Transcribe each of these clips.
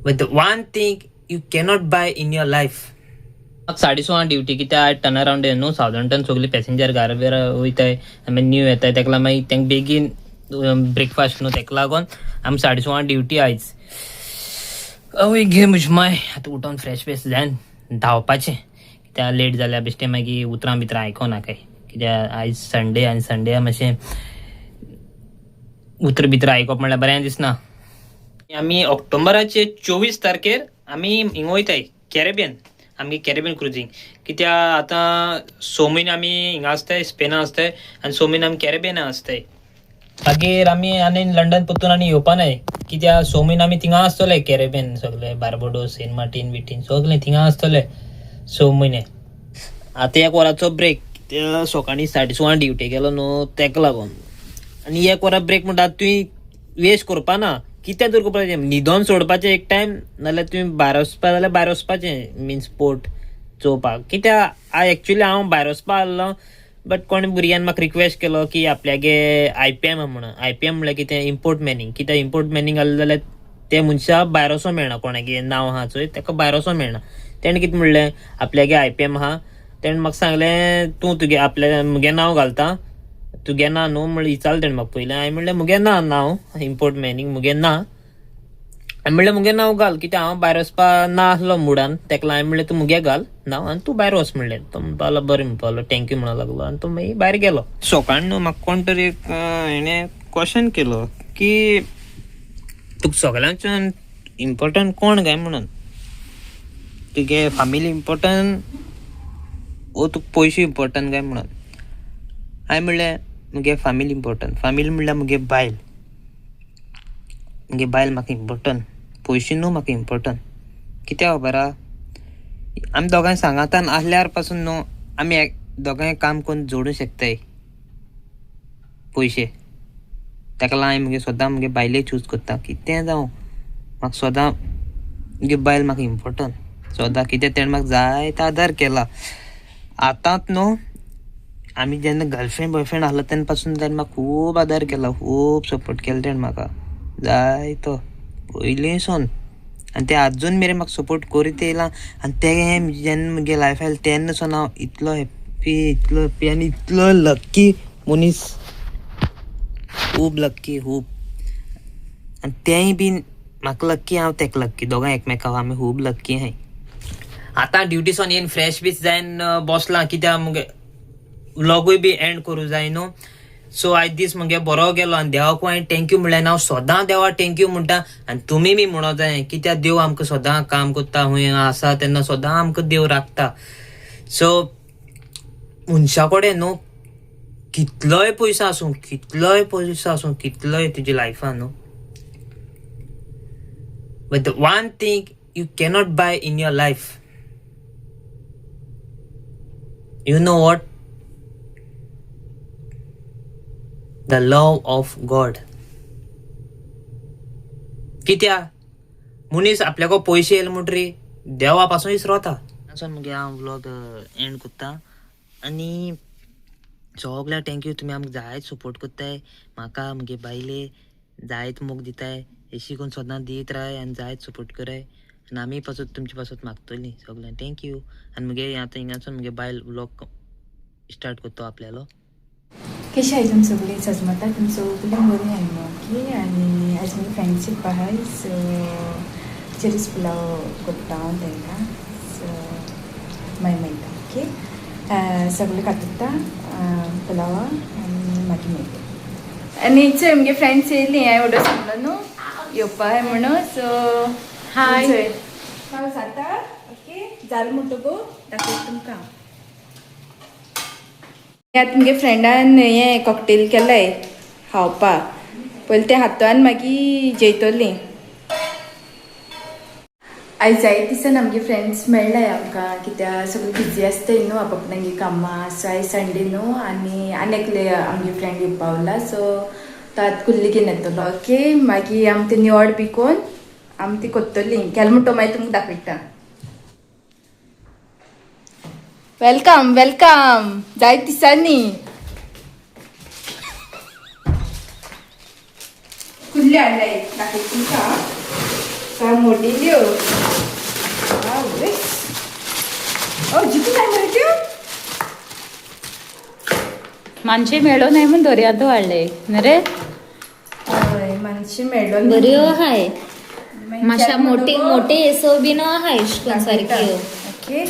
But the one thing you cannot buy in your life. 6:30 duty कित्या turn around न्हू सावथंप्टन सगळी passenger घरा बिरा वयताय आमी न्यू येताय तेका मागीर तेंका बेगीन ब्रेकफास्ट न्हू तेका लागून आमी 6:30 ड्युटी आयज आवय घे म्हजी माय आतां उठोन फ्रेश फ्रेश जायन धांवपाचें कित्याक लेट जाल्यार बेश्टें मागीर उतरां बितरां आयकोना काय कित्याक आयज संडे आनी संडे मातशें उतर भितर आयकप म्हणल्यार बरें दिसना. आमी ऑक्टोबराचे 24 तारखेर आमी हिंग वयताय कॅरेबियन आमगे कॅरेबियन क्रुजींग कित्याक आतां 6 म्हयने आमी हिंगा आसताय स्पेना आसताय आनी 6 म्हयने आमी कॅरेबियना आसताय. मागीर आमी आनी लंडन परतून आनी येवपा नाय कित्याक 6 म्हयने आमी थिंगा आसतले कॅरेबियन सगळे बार्बाडोस सेंट मार्टीन बिटीन सगळे थिंगा आसतले 6 म्हयने. आतां 1 वराचो ब्रेक कित्याक सकाळीं 6:30 ड्युटी गेलो न्हू तेका लागून आनी 1 वरा ब्रेक म्हणटा तुवें वेस्ट करपा ना कित्याक तर करपाचें न्हिदोन सोडपाचें एक टायम नाल्यार तुवें भायर वचपा जाल्यार भायर वचपाचें मिन्स स्पोर्ट चोवपाक कित्याक एक्चुली हांव भायर वचपा आहलो बट कोणी भुरग्यान म्हाका रिक्वेस्ट केलो की आपल्यागे IPM म्हणून IPM म्हणल्यार कितें इम्पोर्ट मॅनींग कित्याक इम्पोर्ट मॅनींग आहलें जाल्यार त्या मनशाक भायर वचों मेळना कोणागे नांव आहा चोय तेका भायर वचों मेळना. तेणें कितें म्हणलें आपल्यागे IPM आहा तेणें म्हाका सांगलें तूं तुगे आपल्या मुगे नांव घालता तुगे ना न्हू म्हणल्यार विचारलें तेणें म्हाका पयलें हांवें म्हणलें मुगे ना नांव इम्पोर्ट मॅनींग मुगे ना हांवें म्हणलें मुगे नांव घाल कित्याक हांव भायर वचपा ना आसलो मुडान तेका लागून हांवें म्हणलें तूं मुगे घाल नांव आनी तूं भायर वच म्हणलें तो म्हणपालो बरें म्हणपालो थँक्यू म्हणूंक लागलो आनी तो मागीर भायर गेलो. सकाळीं न्हू म्हाका कोण तरी हेणें क्वेश्चन केलो की तुका सगळ्यांच्यान इम्पोर्टंट कोण काय म्हणून तुगे फॅमिली इम्पोर्टंट वो तुका पयशे इम्पोर्टंट काय म्हणून हांवें म्हणलें मुगे फॅमिली इम्पोर्टंट फॅमिली म्हणल्यार मुगे बायल म्हाका इम्पोर्टंट पयशे न्हू म्हाका इम्पोर्टंट कित्याक खबर आहा आमी दोगांय सांगातान आसल्यार पासून न्हू आमी दोगांय काम करून जोडूं शकताय पयशे तेका लागून हांवें मुगे सदां मुगे बायले चूज करता कितें जावं म्हाका सदां मुगे बायल म्हाका इम्पोर्टंट सदां कित्याक तेणें म्हाका जायतो आदार केला. आतांत न्हू आमी जेन्ना गर्लफ्रेंड बॉयफ्रेंड आहलो तेन्ना पासून तेणें म्हाका खूब आदार केला खूब सपोर्ट केला तेणें म्हाका जायतो पयलींसून आनी ते आजून मेरेन म्हाका सपोर्ट करीत येयला आनी तें जेन्ना म्हगे लायफ आयलें तेन्नासून हांव इतलो हॅप्पी आनी इतलो लक्की मनीस खूब लक्की खूब आनी तेंय बीन म्हाका लक्की हांव तेका लक्की दोगांय एकमेकाक आमी खूब लक्की आहाय. आतां ड्युटीसून येवन फ्रेश बीच जायन बसलां कित्याक मुगे व्लॉगूय बी एंड करूं जाय न्हू सो आयज दीस मुगे बरो गेलो आनी देवाक हांवें थँक्यू म्हणलें हांव सदां देवा थँक्यू म्हणटा आनी तुमी बी म्हणो जाय कित्याक देव आमकां सदां काम करता खूंय आसा तेन्ना सदां आमकां देव राखता. सो मनशा कडेन न्हू कितलोय पयसो आसूं कितलोय तुज्या लायफान न्हू but the one thing you cannot buy in your life you know what the love of God. कित्याक मनीस आपल्याको पयशे येयले म्हणटरी देवा पासून इसरोता. मुगे हांव व्लॉग एंड कोत्ता आनी सगळ्याक थँक्यू तुमी आमकां जायत सपोर्ट कोत्ताय म्हाका मुगे बायले जायत मोग दिताय अशी करून सदां दीत राय आनी जायत सपोर्ट कराय आनी आमी पासून तुमचे पासून मागतलीं सगळ्यांक थँक्यू. आनी मुगे आतां हिंगासून मुगे बायल व्लॉग स्टार्ट कोत्तो आपल्यालो. कशी आहे तुम सगळी सजमता तुम सगळी बरी आहे ओके आनी आज मी फ्रेंडशीप आहाय सो चिरीस पुलाव करता हांव तांकां सो मागीर मेळटा ओके सगळे खातुता पुलावा आनी मागीर मेळटा आनी चोय मुगे फ्रेंड्स येयली हांवें ऑर्डर सांगलो न्हू येवपा म्हणून सो हाय पावस जाता ओके जालें म्हणटगो दाखयता तुमकां. आतां मुगे फ्रेंडान हें कॉकटेल केलाय खावपा पयलीं तें हातान मागीर जेयतलीं. आयज जायत दिसान आमगे फ्रेंड्स मेळ्ळाय आमकां कित्याक सगळीं बिजी आसताय न्हू आपणागे कामां सो आयज संडे न्हू आनी एकले आमगे फ्रेंड येवपा उरला सो तो आतां कुल्लीगेन येतलो ओके मागीर आमी ती निवड बी कोन्न आमी ती कोत्तलीं केल म्हणटो मागीर तुमकां दाखयता. वेलकम वेलकम जायत दिसांनी कुल्ली हाडलाय दाखयता तुमकां मोटी लिओ जितू काय म्हणतो मानशे मेळो नाही म्हणून दर्यात वाढले न रे मानशी मेळो बरी हाय माशा मोठी मोठी येसो बी न हाय कोण सारखी ओके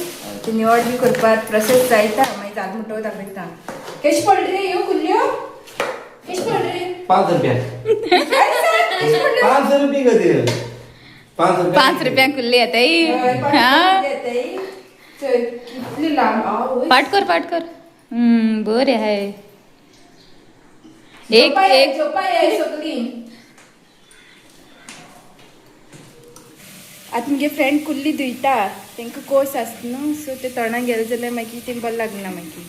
ती निवड बी करपाक प्रोसेस जायता मागीर जाल म्हणटो दाखयता केश पड रे यो कुल्ल्यो केश पड रे 5 रुपया 5 रुपये कधी 5 रुपया कुल्ली येता हा कितली लांब पाठ कर बरे हाय एक झोपा ये सगळी आतां मुगे फ्रेंड कुल्ली धुयता तांकां कोर्स आसता न्हू सो ते तोंडाक गेले जाल्यार मागीर तेंका बरें लागना मागीर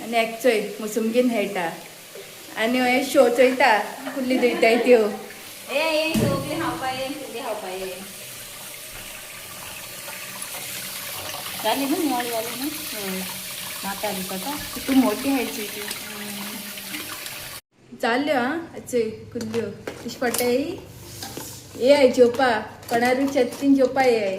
आनी एकचोय मोसंबीन खेळटा आनी हे शो चोयता कुल्ली धुयताय त्यो जाली ना मोड जाली ना माता बिकता तू मोठी हायची ती जाल्यो आं चोय कुल्ल्यो तशी पडटाय ये आय जेवपा कोणारूय शेतीन जेवपा ये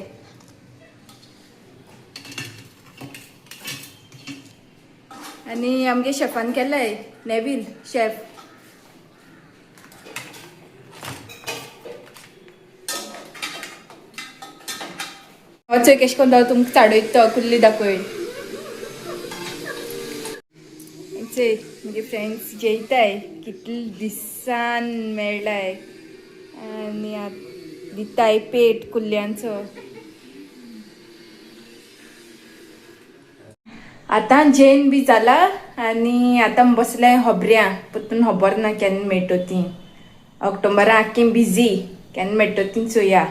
आनी आमगे शेफान केलाय नेवील शेफ चोय केश कोन्न तुमकां चाडयता कुल्ली दाखय चोय म्हजे फ्रेंड्स जेयताय कितले दिसान मेळ्ळाय आनी दिताय पेट कुल्ल्यांचो आतां जेन बी जाला आनी आतां बसलें होबऱ्यां परतून खबर ना केन्ना मेळटो ती ऑक्टोबरा आख्खी बिजी केन्ना मेळटो ती चोया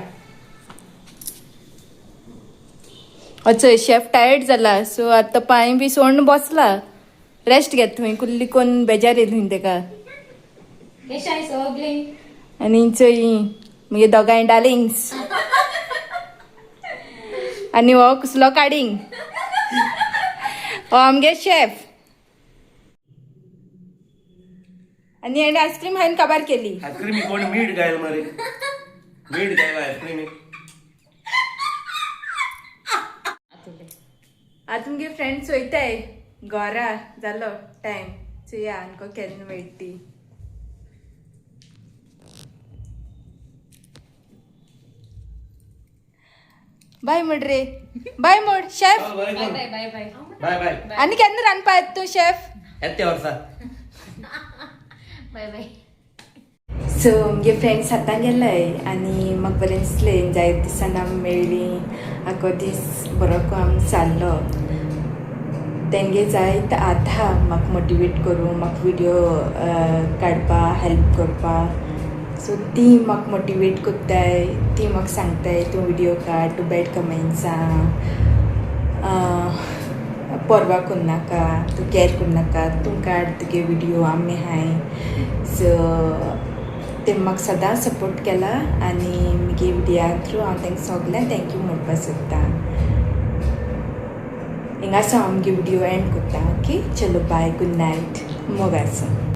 चोय शेफ टायर्ड जाला सो आतां पांय बी सोडून बसला रेस्ट घेत थंय कुल्ली कोण बेजार येयली थंय तेका केशाय सगली आनी चोय मुगे दोगांय डार्लिंग्स आनी हो कसलो काडींग हो आमगे शेफ आनी हेणें आयस्क्रीम हांवें काबार केली आईस्क्रीम कोण मीठ घायल मरे मीठ घायल आईस्क्रीम आतां मुगे फ्रेंड्स वयताय घरा जालो टायम चोया आमकां केन्ना मेळटी बाय म्हड रे बाय म्हड शेफ बाय बाय बाय बाय बाय बाय आनी केन्ना रांदपा येता तूं शेफ येते वर्सा बाय बाय सो मुगे फ्रेंड्स आतां गेलाय आनी म्हाका बरें दिसलें जायत दिसान आमी मेळ्ळी आख्खो दीस बरो काम जाल्लो तेंगे जायत आतां म्हाका मोटिवेट करूं म्हाका विडियो काडपा हेल्प करपा सो ती म्हाका मोटिवेट कोत्ताय ती म्हाका सांगताय तूं विडियो काड तूं बॅड कमेंट्सां परवा करनाका तूं कॅर करनाका तूं काड तुगे विडियो आमी हाय सो ते म्हाका सदां सपोर्ट केला आनी मुगे विडिया थ्रू हांव तांकां सगळ्यांक थँक्यू म्हणपाक सोदतां हिंगासो हांव मुगे विडियो एंड कोत्ता ओके चलो बाय गूड नायट मोगासो